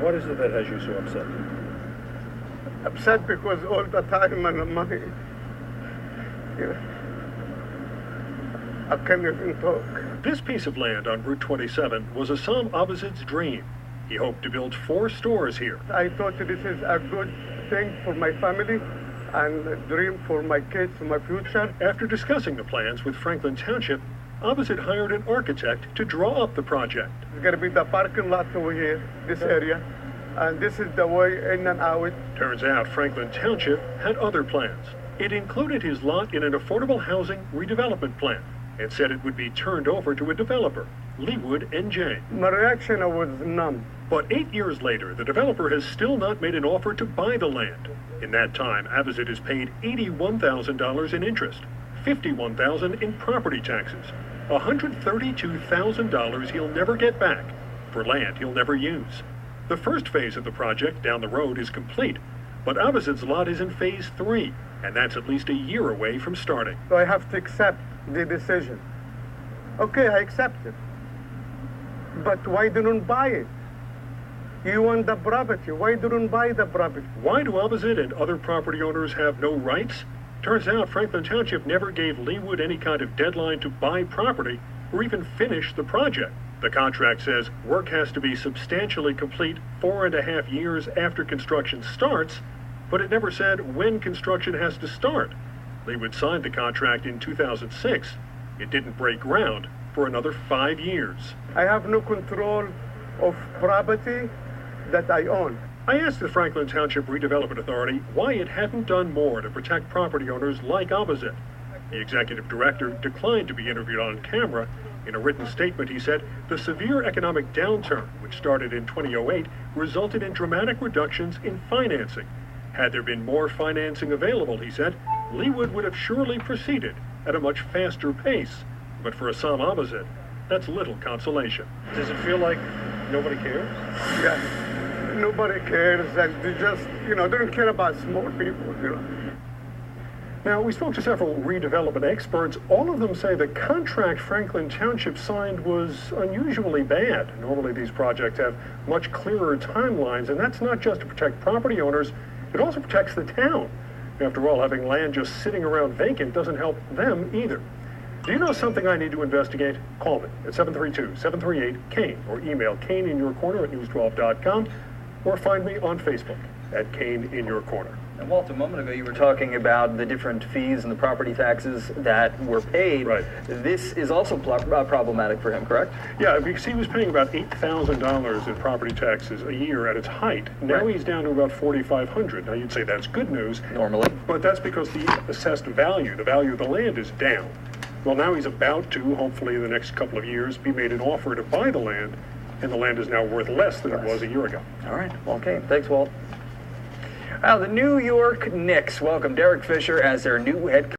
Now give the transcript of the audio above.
What is it that has you so upset? Upset because all the time and money. I can't even talk. This piece of land on Route 27 was Assam Abazid's dream. He hoped to build 4 stores here. I thought this is a good thing for my family and a dream for my kids, my future. After discussing the plans with Franklin Township, Abazid hired an architect to draw up the project. It's going to be the parking lot over here, this area, and this is the way in and out. Turns out Franklin Township had other plans. It included his lot in an affordable housing redevelopment plan and said it would be turned over to a developer, Leewood NJ. My reaction was numb. But 8 years later, the developer has still not made an offer to buy the land. In that time, Abazid has paid $81,000 in interest, $51,000 in property taxes, $132,000 he'll never get back for land he'll never use. The first phase of the project down the road is complete, but Abazid's lot is in phase 3, and that's at least a year away from starting. So I have to accept the decision. Okay, I accept it. But why didn't buy it? You want the property. Why didn't buy the property? Why do Abazid and other property owners have no rights? Turns out Franklin Township never gave Leewood any kind of deadline to buy property or even finish the project. The contract says work has to be substantially complete 4.5 years after construction starts, but it never said when construction has to start. Leewood signed the contract in 2006. It didn't break ground for another 5 years. I have no control of property that I own. I asked the Franklin Township Redevelopment Authority why it hadn't done more to protect property owners like Abazid. The executive director declined to be interviewed on camera. In a written statement, he said the severe economic downturn, which started in 2008, resulted in dramatic reductions in financing. Had there been more financing available, he said, Leewood would have surely proceeded at a much faster pace. But for Assam Abazid, that's little consolation. Does it feel like nobody cares? Yeah, nobody cares, and they just, they don't care about small people, Now, we spoke to several redevelopment experts. All of them say the contract Franklin Township signed was unusually bad. Normally, these projects have much clearer timelines, and that's not just to protect property owners, it also protects the town. After all, having land just sitting around vacant doesn't help them either. Do you know something I need to investigate? Call me at 732-738-KANE or email KaneInYourCorner@news12.com or find me on Facebook at Kane in Your Corner. And Walt, a moment ago you were talking about the different fees and the property taxes that were paid. Right. This is also problematic for him, correct? Yeah, because he was paying about $8,000 in property taxes a year at its height. Now Right. he's down to about $4,500. Now you'd say that's good news. Normally. But that's because the assessed value, the value of the land is down. Well, now he's about to, hopefully in the next couple of years, be made an offer to buy the land, and the land is now worth less than it was a year ago. All right. Well, okay. Thanks, Walt. The New York Knicks welcome Derek Fisher as their new head coach.